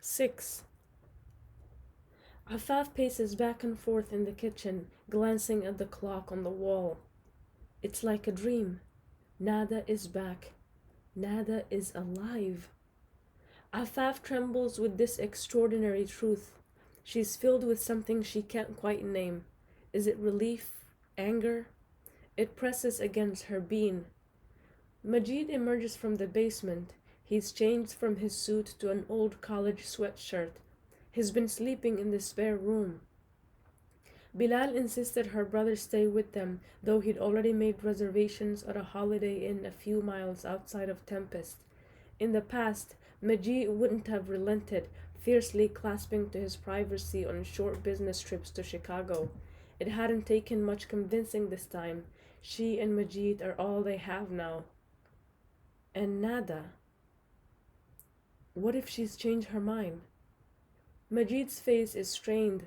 6. Afaf paces back and forth in the kitchen, glancing at the clock on the wall. It's like a dream. Nada is back. Nada is alive. Afaf trembles with this extraordinary truth. She's filled with something she can't quite name. Is it relief? Anger? It presses against her being. Majid emerges from the basement. He's changed from his suit to an old college sweatshirt. He's been sleeping in the spare room. Bilal insisted her brother stay with them, though he'd already made reservations at a Holiday Inn a few miles outside of Tempest. In the past, Majid wouldn't have relented, fiercely clasping to his privacy on short business trips to Chicago. It hadn't taken much convincing this time. She and Majid are all they have now. And Nada. What if she's changed her mind? Majid's face is strained,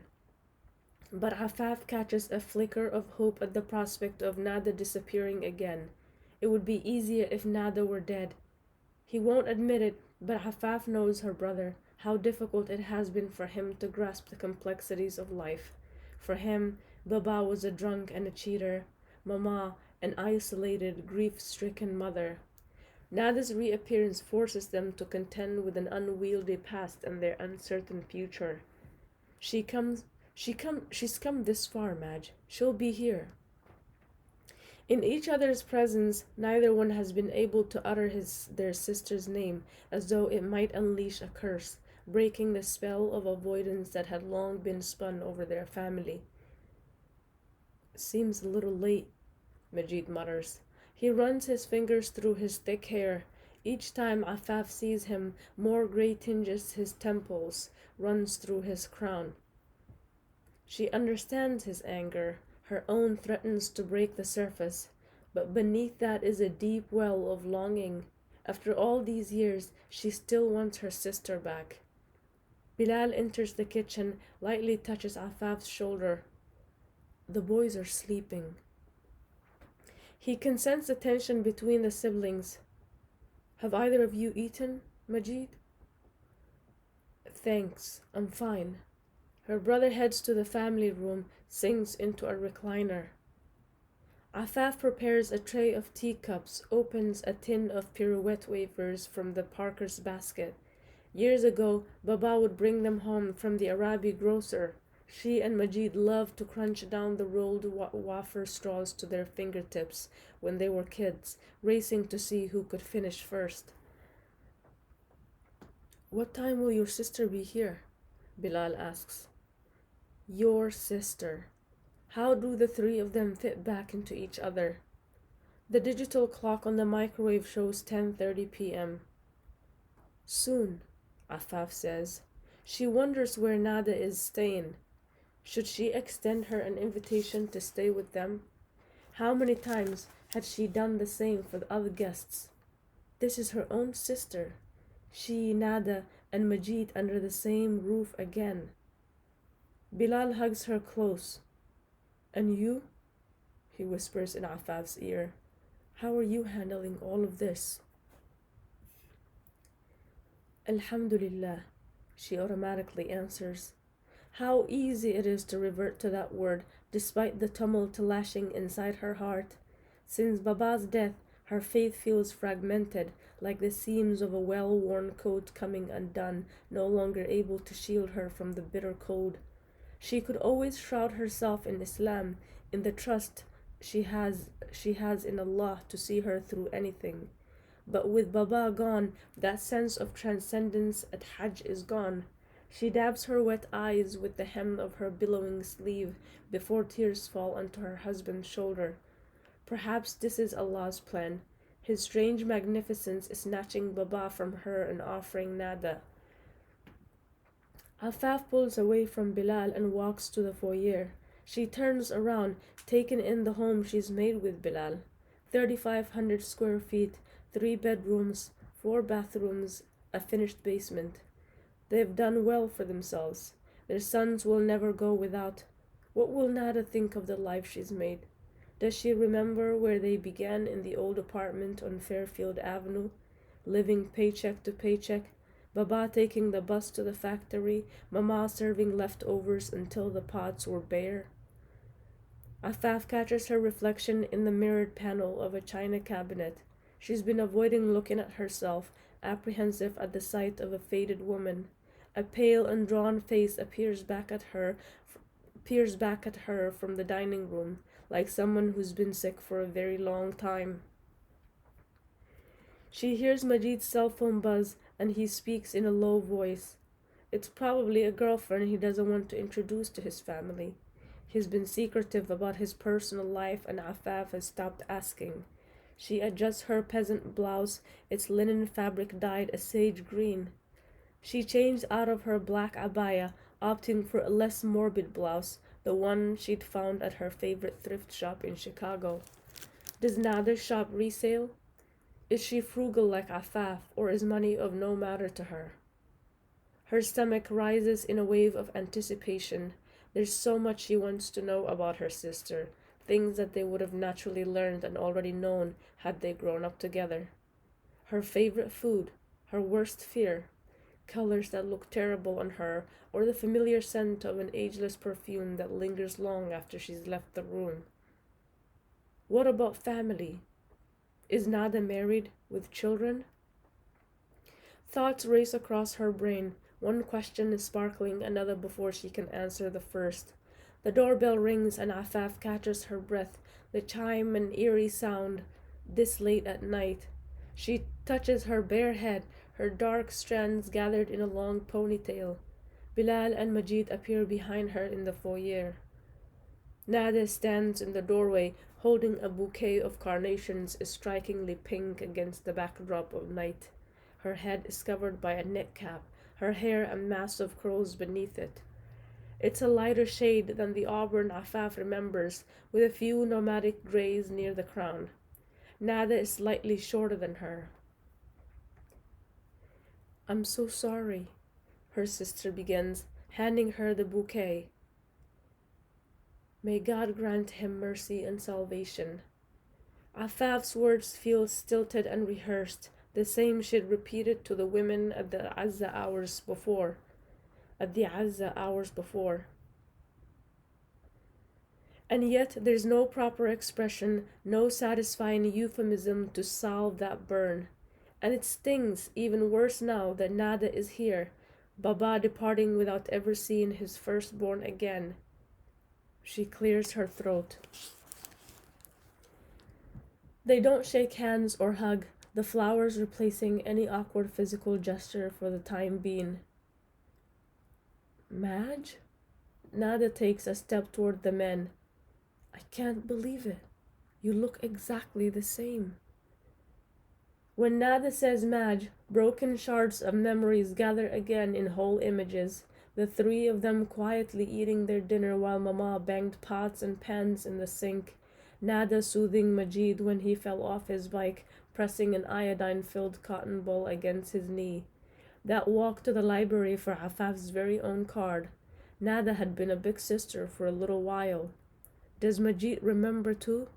but Afaf catches a flicker of hope at the prospect of Nada disappearing again. It would be easier if Nada were dead. He won't admit it, but Afaf knows her brother, how difficult it has been for him to grasp the complexities of life. For him, Baba was a drunk and a cheater, Mama an isolated, grief-stricken mother. Nada's reappearance forces them to contend with an unwieldy past and their uncertain future. She's come this far, Madge. She'll be here. In each other's presence, neither one has been able to utter their sister's name, as though it might unleash a curse, breaking the spell of avoidance that had long been spun over their family. Seems a little late, Majid mutters. He runs his fingers through his thick hair. Each time Afaf sees him, more gray tinges his temples, runs through his crown. She understands his anger. Her own threatens to break the surface, but beneath that is a deep well of longing. After all these years, she still wants her sister back. Bilal enters the kitchen, lightly touches Afaf's shoulder. The boys are sleeping. He can sense the tension between the siblings. Have either of you eaten, Majid? Thanks, I'm fine. Her brother heads to the family room, sinks into a recliner. Afaf prepares a tray of teacups, opens a tin of pirouette wafers from the Parker's basket. Years ago, Baba would bring them home from the Arabi grocer. She and Majid loved to crunch down the rolled wafer straws to their fingertips when they were kids, racing to see who could finish first. What time will your sister be here? Bilal asks. Your sister. How do the three of them fit back into each other? The digital clock on the microwave shows 10:30 p.m. Soon, Afaf says. She wonders where Nada is staying. Should she extend her an invitation to stay with them? How many times had she done the same for the other guests? This is her own sister. She, Nada, and Majid under the same roof again. Bilal hugs her close. And you? He whispers in Afaf's ear. How are you handling all of this? Alhamdulillah, she automatically answers. How easy it is to revert to that word, despite the tumult lashing inside her heart. Since Baba's death, her faith feels fragmented, like the seams of a well-worn coat coming undone, no longer able to shield her from the bitter cold. She could always shroud herself in Islam, in the trust she has in Allah to see her through anything. But with Baba gone, that sense of transcendence at Hajj is gone. She dabs her wet eyes with the hem of her billowing sleeve before tears fall onto her husband's shoulder. Perhaps this is Allah's plan. His strange magnificence is snatching Baba from her and offering Nada. Afaf pulls away from Bilal and walks to the foyer. She turns around, taken in the home she's made with Bilal. 3,500 square feet, 3 bedrooms, 4 bathrooms, a finished basement. They've done well for themselves. Their sons will never go without. What will Nada think of the life she's made? Does she remember where they began in the old apartment on Fairfield Avenue, living paycheck to paycheck, Baba taking the bus to the factory, Mama serving leftovers until the pots were bare. Afaf catches her reflection in the mirrored panel of a china cabinet. She's been avoiding looking at herself, apprehensive at the sight of a faded woman. A pale and drawn face peers back at her from the dining room, like someone who's been sick for a very long time. She hears Majid's cell phone buzz, and he speaks in a low voice. It's probably a girlfriend he doesn't want to introduce to his family. He's been secretive about his personal life, and Afaf has stopped asking. She adjusts her peasant blouse, its linen fabric dyed a sage green. She changed out of her black abaya, opting for a less morbid blouse, the one she'd found at her favorite thrift shop in Chicago. Does Nada shop resale? Is she frugal like Afaf, or is money of no matter to her? Her stomach rises in a wave of anticipation. There's so much she wants to know about her sister, things that they would have naturally learned and already known had they grown up together. Her favorite food, her worst fear, colors that look terrible on her, or the familiar scent of an ageless perfume that lingers long after she's left the room. What about family? Is Nada married, with children? Thoughts race across her brain. One question is sparkling another before she can answer the first. The doorbell rings and Afaf catches her breath, the chime an eerie sound, this late at night. She touches her bare head, her dark strands gathered in a long ponytail. Bilal and Majid appear behind her in the foyer. Nada stands in the doorway, holding a bouquet of carnations strikingly pink against the backdrop of night. Her head is covered by a net cap, her hair a mass of curls beneath it. It's a lighter shade than the auburn Afaf remembers, with a few nomadic grays near the crown. Nada is slightly shorter than her. "I'm so sorry," her sister begins, handing her the bouquet. "May God grant him mercy and salvation." Afaf's words feel stilted and rehearsed, the same she'd repeated to the women at the Azza hours before. And yet there's no proper expression, no satisfying euphemism to salve that burn. And it stings even worse now that Nada is here, Baba departing without ever seeing his firstborn again. She clears her throat. They don't shake hands or hug, the flowers replacing any awkward physical gesture for the time being. "Madge?" Nada takes a step toward the men. "I can't believe it. You look exactly the same." When Nada says Madge, broken shards of memories gather again in whole images, the three of them quietly eating their dinner while Mama banged pots and pans in the sink, Nada soothing Majid when he fell off his bike, pressing an iodine-filled cotton ball against his knee. That walk to the library for Afaf's very own card. Nada had been a big sister for a little while. Does Majid remember too?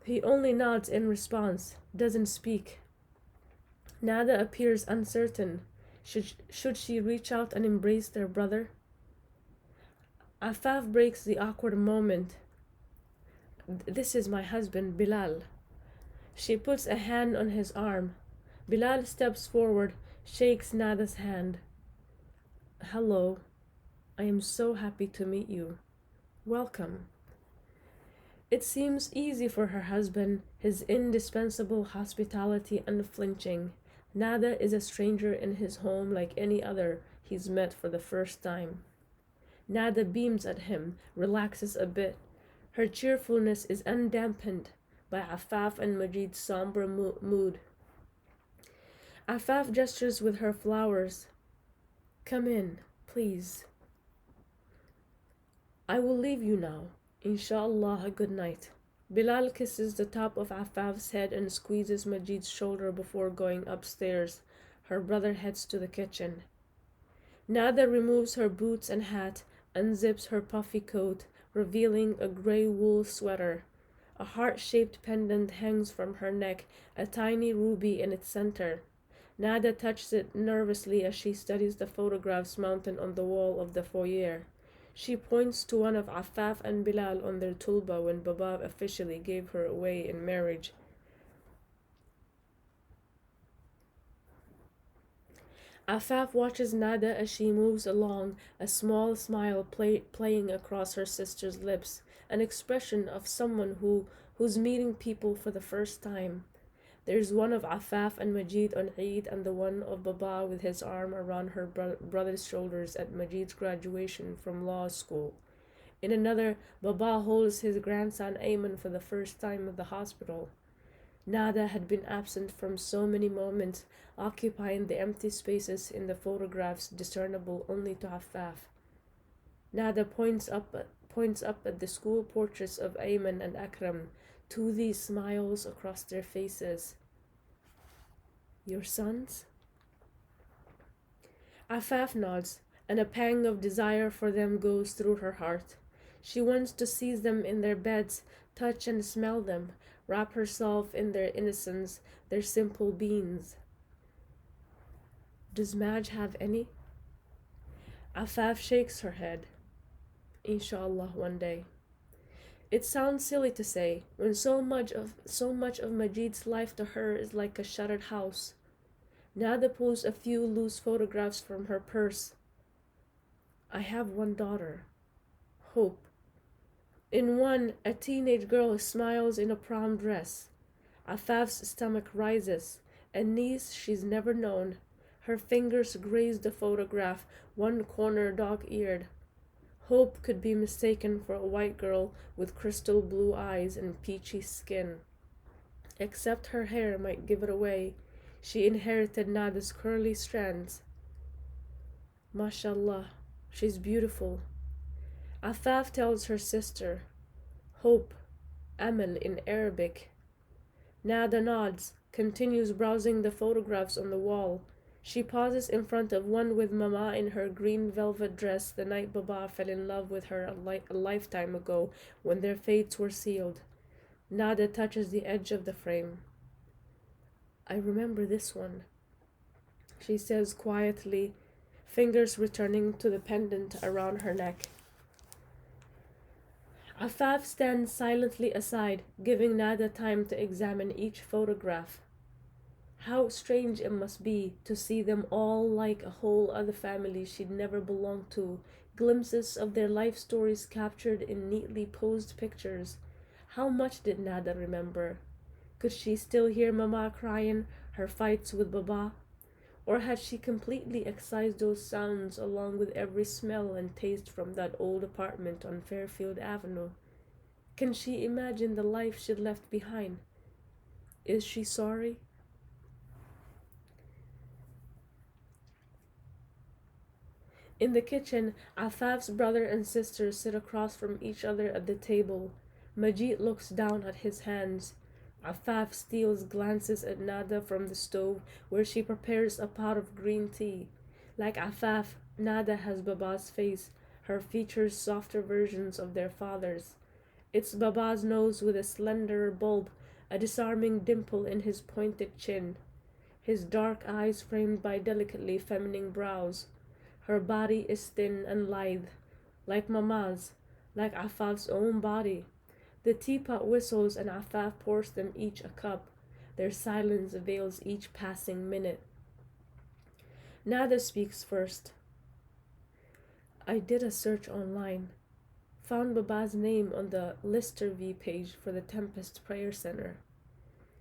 He only nods in response, doesn't speak. Nada appears uncertain. Should she reach out and embrace their brother? Afaf breaks the awkward moment. "This is my husband, Bilal." She puts a hand on his arm. Bilal steps forward, shakes Nada's hand. "Hello. I am so happy to meet you. Welcome." It seems easy for her husband, his indispensable hospitality unflinching. Nada is a stranger in his home like any other he's met for the first time. Nada beams at him, relaxes a bit. Her cheerfulness is undampened by Afaf and Majid's somber mood. Afaf gestures with her flowers. "Come in, please." "I will leave you now. Inshallah, good night." Bilal kisses the top of Afaf's head and squeezes Majid's shoulder before going upstairs. Her brother heads to the kitchen. Nada removes her boots and hat, unzips her puffy coat, revealing a gray wool sweater. A heart-shaped pendant hangs from her neck, a tiny ruby in its center. Nada touches it nervously as she studies the photographs mounted on the wall of the foyer. She points to one of Affaf and Bilal on their tulba when Baba officially gave her away in marriage. Affaf watches Nada as she moves along, a small smile playing across her sister's lips, an expression of someone who's meeting people for the first time. There's one of Affaf and Majid on Eid and the one of Baba with his arm around her brother's shoulders at Majid's graduation from law school. In another, Baba holds his grandson Ayman for the first time at the hospital. Nada had been absent from so many moments, occupying the empty spaces in the photographs discernible only to Affaf. Nada points up at the school portraits of Ayman and Akram, to these smiles across their faces. Your sons? Affaf nods, and a pang of desire for them goes through her heart. She wants to seize them in their beds, touch and smell them, wrap herself in their innocence, their simple beings. Does Madge have any? Affaf shakes her head. Inshallah, one day. It sounds silly to say, when so much of Majid's life to her is like a shuttered house. Nada pulls a few loose photographs from her purse. I have one daughter, Hope. In one, a teenage girl smiles in a prom dress. Affaf's stomach rises. A niece she's never known. Her fingers graze the photograph, one corner dog-eared. Hope could be mistaken for a white girl with crystal blue eyes and peachy skin. Except her hair might give it away. She inherited Nada's curly strands. Mashallah, she's beautiful. Affaf tells her sister, Hope, Amal in Arabic. Nada nods, continues browsing the photographs on the wall. She pauses in front of one with Mama in her green velvet dress the night Baba fell in love with her a lifetime ago when their fates were sealed. Nada touches the edge of the frame. I remember this one, she says quietly, fingers returning to the pendant around her neck. Affaf stands silently aside, giving Nada time to examine each photograph. How strange it must be to see them all like a whole other family she'd never belonged to, glimpses of their life stories captured in neatly posed pictures. How much did Nada remember? Could she still hear Mama crying, her fights with Baba? Or had she completely excised those sounds along with every smell and taste from that old apartment on Fairfield Avenue? Can she imagine the life she'd left behind? Is she sorry? In the kitchen, Affaf's brother and sister sit across from each other at the table. Majid looks down at his hands. Affaf steals glances at Nada from the stove, where she prepares a pot of green tea. Like Affaf, Nada has Baba's face, her features softer versions of their father's. It's Baba's nose with a slenderer bulb, a disarming dimple in his pointed chin. His dark eyes framed by delicately feminine brows. Her body is thin and lithe, like Mama's, like Affaf's own body. The teapot whistles and Affaf pours them each a cup. Their silence veils each passing minute. Nada speaks first. I did a search online. Found Baba's name on the Listerv page for the Tempest Prayer Center.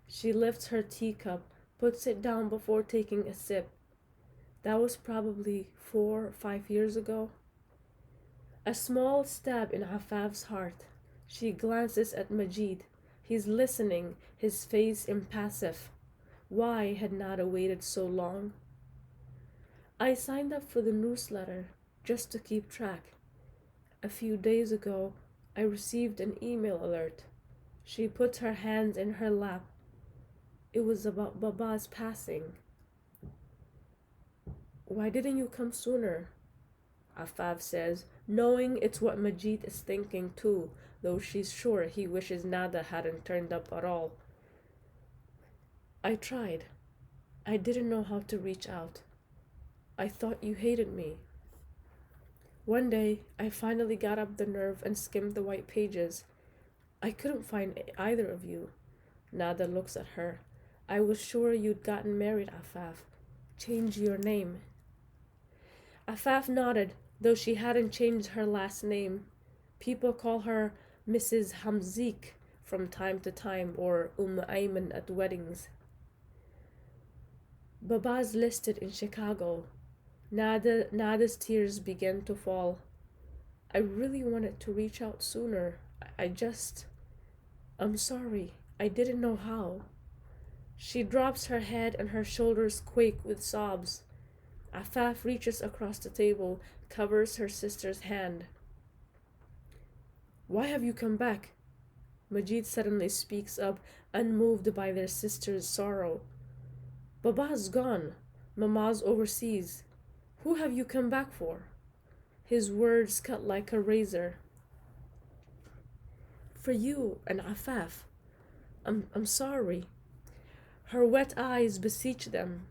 She lifts her teacup, puts it down before taking a sip. That was probably 4 or 5 years ago. A small stab in Affaf's heart. She glances at Majid. He's listening, his face impassive. Why had Nada waited so long? I signed up for the newsletter just to keep track. A few days ago, I received an email alert. She puts her hands in her lap. It was about Baba's passing. Why didn't you come sooner? Affaf says, knowing it's what Majid is thinking too, though she's sure he wishes Nada hadn't turned up at all. I tried. I didn't know how to reach out. I thought you hated me. One day, I finally got up the nerve and skimmed the white pages. I couldn't find either of you. Nada looks at her. I was sure you'd gotten married, Afaf. Change your name. Afaf nodded, though she hadn't changed her last name. People call her Mrs. Hamzik from time to time, or Ayman at weddings. Baba's listed in Chicago. Nada's tears began to fall. I really wanted to reach out sooner. I'm sorry. I didn't know how. She drops her head and her shoulders quake with sobs. Afaf reaches across the table, covers her sister's hand. Why have you come back? Majid suddenly speaks up, unmoved by their sister's sorrow. Baba's gone. Mama's overseas. Who have you come back for? His words cut like a razor. For you and Afaf. I'm sorry. Her wet eyes beseech them.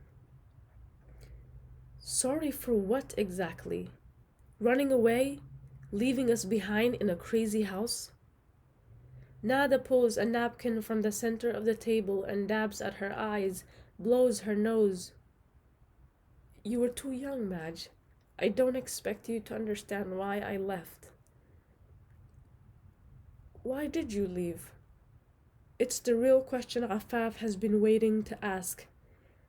Sorry for what exactly? Running away? Leaving us behind in a crazy house? Nada pulls a napkin from the center of the table and dabs at her eyes, blows her nose. You were too young, Madge. I don't expect you to understand why I left. Why did you leave? It's the real question Afaf has been waiting to ask.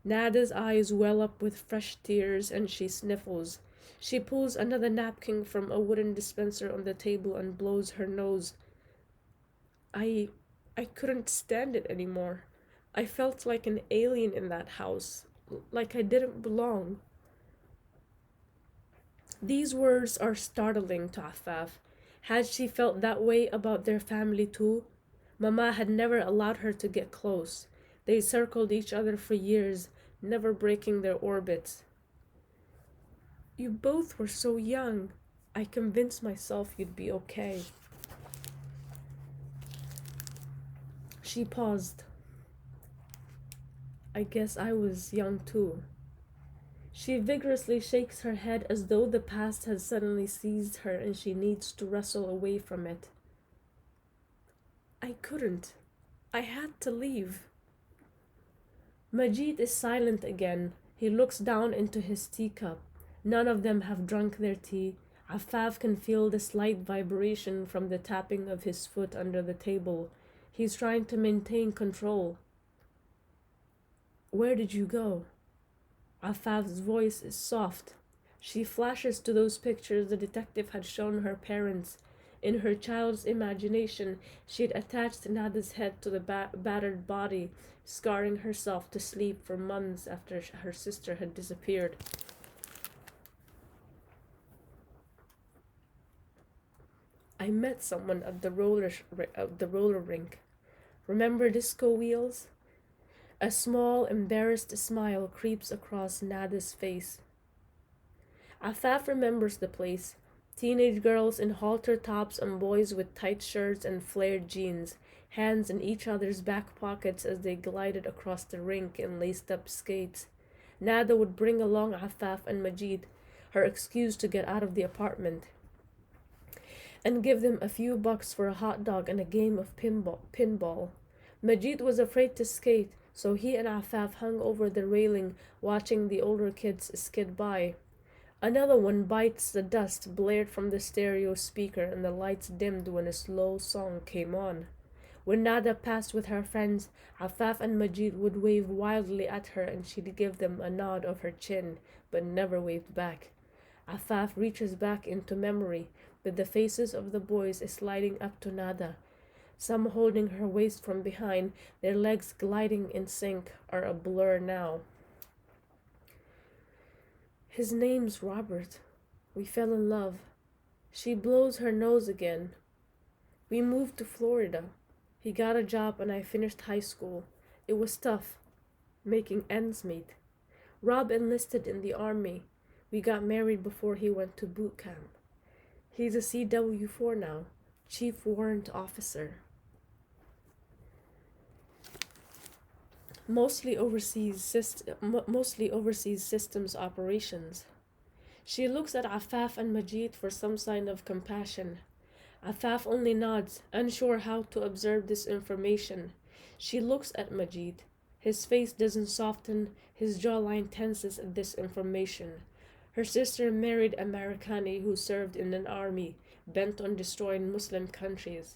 Nada's eyes well up with fresh tears and she sniffles. She pulls another napkin from a wooden dispenser on the table and blows her nose. I couldn't stand it anymore. I felt like an alien in that house, like I didn't belong. These words are startling to Afaf. Had she felt that way about their family too? Mama had never allowed her to get close. They circled each other for years, never breaking their orbits. You both were so young. I convinced myself you'd be okay. She paused. I guess I was young too. She vigorously shakes her head as though the past has suddenly seized her and she needs to wrestle away from it. I couldn't. I had to leave. Majid is silent again. He looks down into his teacup. None of them have drunk their tea. Afaf can feel the slight vibration from the tapping of his foot under the table. He's trying to maintain control. Where did you go? Afaf's voice is soft. She flashes to those pictures the detective had shown her parents. In her child's imagination, she had attached Nada's head to the battered body, scarring herself to sleep for months after her sister had disappeared. I met someone at the roller rink. Remember disco wheels? A small, embarrassed smile creeps across Nada's face. Afaf remembers the place. Teenage girls in halter tops and boys with tight shirts and flared jeans, hands in each other's back pockets as they glided across the rink in laced-up skates. Nada would bring along Afaf and Majid, her excuse to get out of the apartment, and give them a few bucks for a hot dog and a game of pinball. Majid was afraid to skate, so he and Afaf hung over the railing, watching the older kids skid by. Another one bites the dust blared from the stereo speaker and the lights dimmed when a slow song came on. When Nada passed with her friends, Afaf and Majid would wave wildly at her and she'd give them a nod of her chin, but never waved back. Afaf reaches back into memory, with the faces of the boys sliding up to Nada. Some holding her waist from behind, their legs gliding in sync, are a blur now. His name's Robert. We fell in love. She blows her nose again. We moved to Florida. He got a job and I finished high school. It was tough, making ends meet. Rob enlisted in the army. We got married before he went to boot camp. He's a CW4 now, Chief Warrant Officer. mostly overseas systems operations. She looks at Afaf and Majid for some sign of compassion. Afaf only nods, unsure how to absorb this information. She looks at Majid. His face doesn't soften, his jawline tenses at this information. Her sister married a Marokani who served in an army bent on destroying Muslim countries.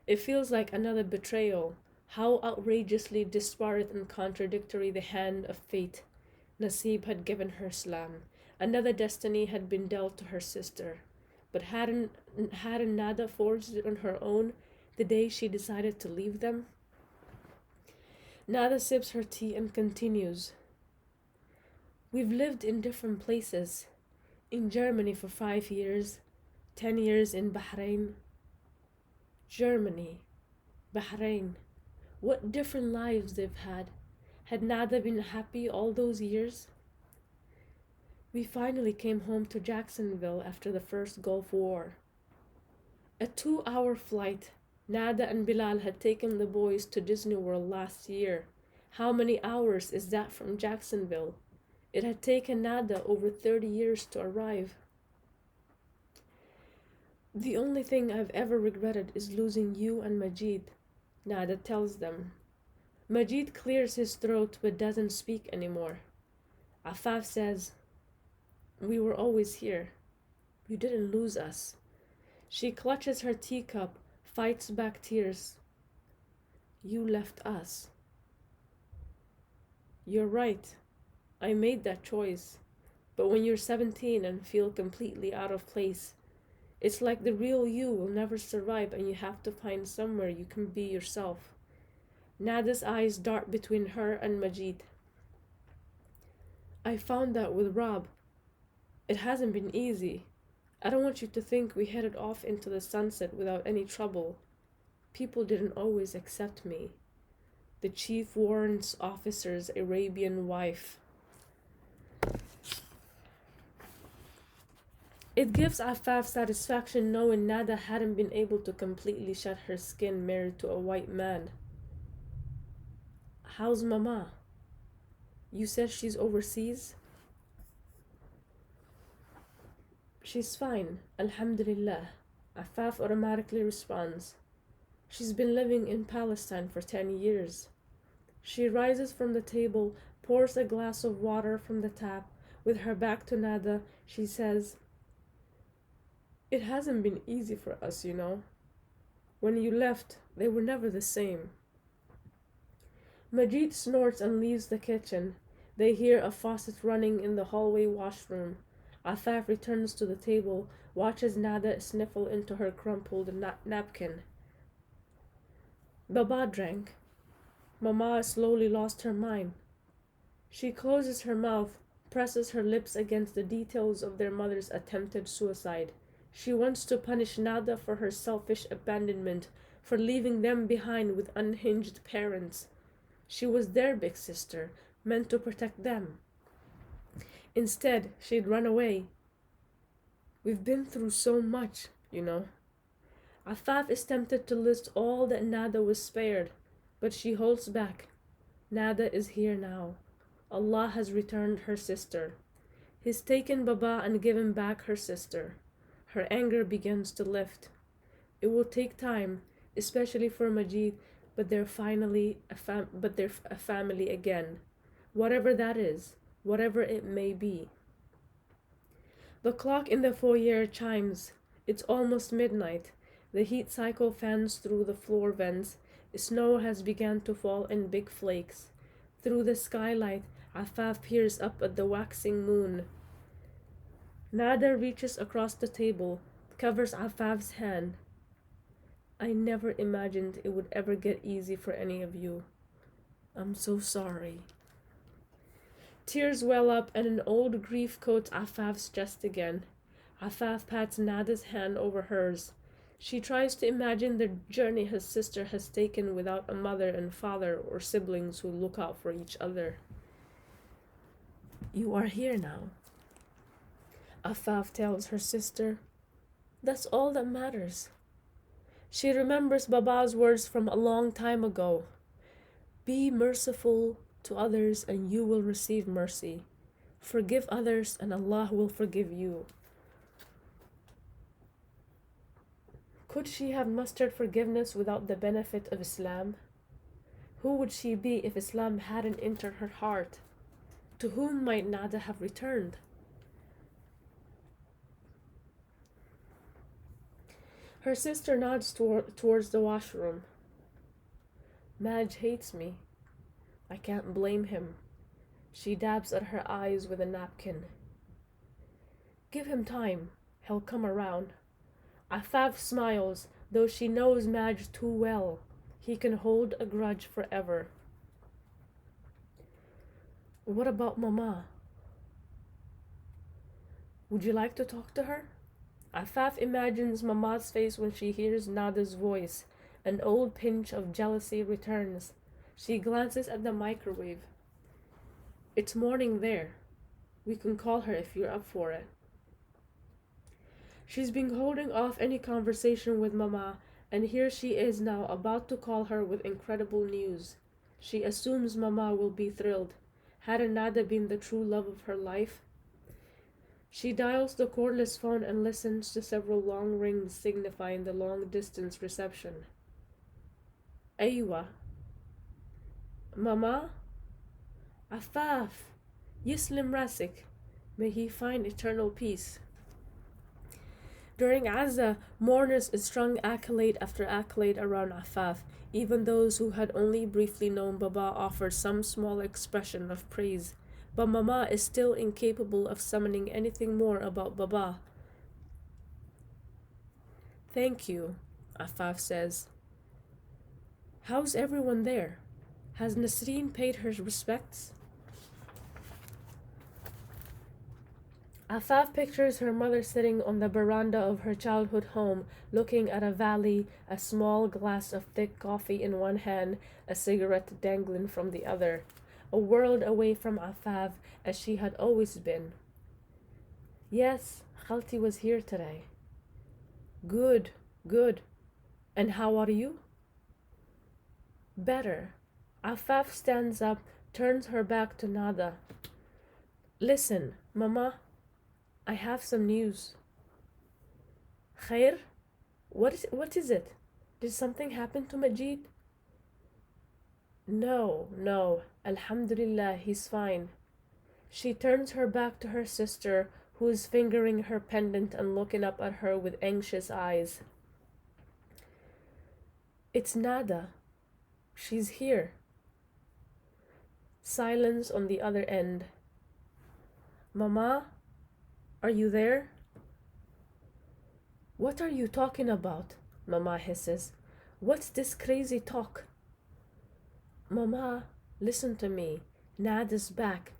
It feels like another betrayal. How outrageously disparate and contradictory the hand of fate. Nasib had given her Islam. Another destiny had been dealt to her sister. But hadn't Nada forged it on her own the day she decided to leave them? Nada sips her tea and continues. We've lived in different places. In Germany for 5 years, 10 years in Bahrain. Germany, Bahrain. What different lives they've had. Had Nada been happy all those years? We finally came home to Jacksonville after the first Gulf War. A 2-hour flight. Nada and Bilal had taken the boys to Disney World last year. How many hours is that from Jacksonville? It had taken Nada over 30 years to arrive. The only thing I've ever regretted is losing you and Majid, Nada tells them. Majid clears his throat but doesn't speak anymore. Afaf says, We were always here. You didn't lose us. She clutches her teacup, fights back tears. You left us. You're right. I made that choice. But when you're 17 and feel completely out of place, it's like the real you will never survive and you have to find somewhere you can be yourself. Nada's eyes dart between her and Majid. I found that with Rob. It hasn't been easy. I don't want you to think we headed off into the sunset without any trouble. People didn't always accept me. The chief warrants officer's Arabian wife. It gives Afaf satisfaction knowing Nada hadn't been able to completely shed her skin married to a white man. How's Mama? You said she's overseas? She's fine, Alhamdulillah. Afaf automatically responds. She's been living in Palestine for 10 years. She rises from the table, pours a glass of water from the tap. With her back to Nada, she says, It hasn't been easy for us, you know. When you left, they were never the same. Majid snorts and leaves the kitchen. They hear a faucet running in the hallway washroom. Afaf returns to the table, watches Nada sniffle into her crumpled napkin. Baba drank. Mama slowly lost her mind. She closes her mouth, presses her lips against the details of their mother's attempted suicide. She wants to punish Nada for her selfish abandonment, for leaving them behind with unhinged parents. She was their big sister, meant to protect them. Instead, she'd run away. We've been through so much, you know. Afaf is tempted to list all that Nada was spared, but she holds back. Nada is here now. Allah has returned her sister. He's taken Baba and given back her sister. Her anger begins to lift. It will take time, especially for Majid, but they're finally a family again. Whatever that is, whatever it may be. The clock in the foyer chimes. It's almost midnight. The heat cycle fans through the floor vents. Snow has begun to fall in big flakes. Through the skylight, Afaf peers up at the waxing moon. Nada reaches across the table, covers Afaf's hand. I never imagined it would ever get easy for any of you. I'm so sorry. Tears well up and an old grief coats Afaf's chest again. Afaf pats Nada's hand over hers. She tries to imagine the journey his sister has taken without a mother and father or siblings who look out for each other. You are here now, Afaf tells her sister. That's all that matters. She remembers Baba's words from a long time ago. Be merciful, to others and you will receive mercy. Forgive others and Allah will forgive you. Could she have mustered forgiveness without the benefit of Islam? Who would she be if Islam hadn't entered her heart? To whom might Nada have returned? Her sister nods towards the washroom. Madge hates me. I can't blame him. She dabs at her eyes with a napkin. Give him time. He'll come around. Afaf smiles, though she knows Madge too well. He can hold a grudge forever. What about Mama? Would you like to talk to her? Afaf imagines Mama's face when she hears Nada's voice. An old pinch of jealousy returns. She glances at the microwave. It's morning there. We can call her if you're up for it. She's been holding off any conversation with Mama, and here she is now about to call her with incredible news. She assumes Mama will be thrilled. Hadn't Nada been the true love of her life? She dials the cordless phone and listens to several long rings signifying the long-distance reception. Aywa. Mama? Afaf. Yislim Rasik. May he find eternal peace. During Azza, mourners strung accolade after accolade around Afaf. Even those who had only briefly known Baba offered some small expression of praise. But Mama is still incapable of summoning anything more about Baba. Thank you, Afaf says. How's everyone there? Has Nasreen paid her respects? Afaf pictures her mother sitting on the veranda of her childhood home, looking at a valley, a small glass of thick coffee in one hand, a cigarette dangling from the other. A world away from Afaf, as she had always been. Yes, Khalti was here today. Good, good. And how are you? Better. Afaf stands up, turns her back to Nada. Listen, Mama, I have some news. Khair? What is it? Did something happen to Majid? No. Alhamdulillah, he's fine. She turns her back to her sister, who is fingering her pendant and looking up at her with anxious eyes. It's Nada. She's here. Silence on the other end. Mama, are you there? What are you talking about? Mama hisses. What's this crazy talk? Mama, listen to me. Nada's back.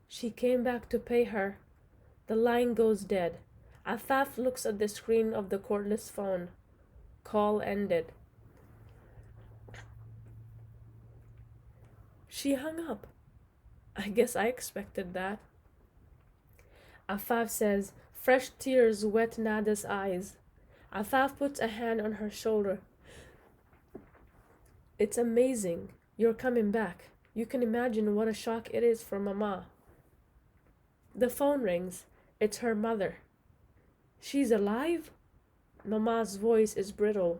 She came back to pay her. The line goes dead. Afaf looks at the screen of the cordless phone. Call ended. She hung up. I guess I expected that. Afaf says, fresh tears wet Nada's eyes. Afaf puts a hand on her shoulder. It's amazing. You're coming back. You can imagine what a shock it is for Mama. The phone rings. It's her mother. She's alive? Mama's voice is brittle.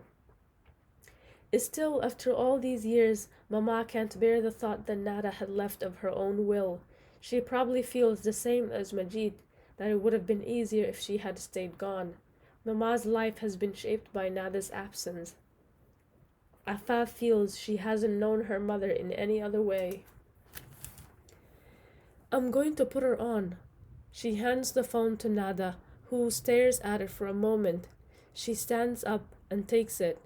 Still, after all these years, Mama can't bear the thought that Nada had left of her own will. She probably feels the same as Majid, that it would have been easier if she had stayed gone. Mama's life has been shaped by Nada's absence. Afaf feels she hasn't known her mother in any other way. I'm going to put her on. She hands the phone to Nada, who stares at it for a moment. She stands up and takes it.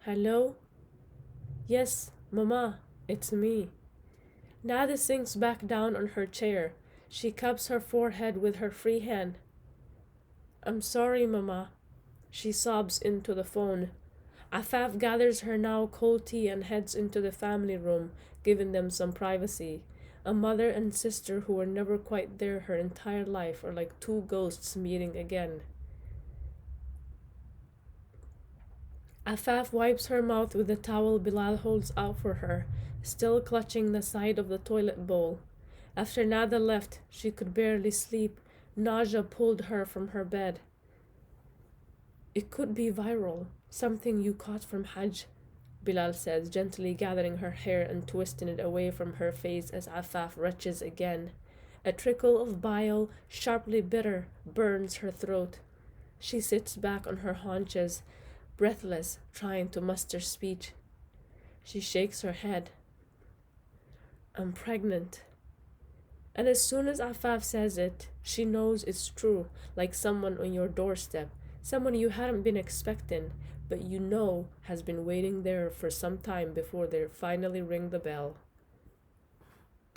Hello? Yes, Mama, it's me. Nada sinks back down on her chair. She cups her forehead with her free hand. I'm sorry, Mama. She sobs into the phone. Afaf gathers her now cold tea and heads into the family room, giving them some privacy. A mother and sister who were never quite there her entire life are like two ghosts meeting again. Afaf wipes her mouth with the towel Bilal holds out for her, still clutching the side of the toilet bowl. After Nada left, she could barely sleep. Nausea pulled her from her bed. It could be viral, something you caught from Hajj, Bilal says, gently gathering her hair and twisting it away from her face as Afaf retches again. A trickle of bile, sharply bitter, burns her throat. She sits back on her haunches, breathless, trying to muster speech. She shakes her head. I'm pregnant. And as soon as Afaf says it, she knows it's true, like someone on your doorstep, someone you hadn't been expecting, but you know has been waiting there for some time before they finally ring the bell.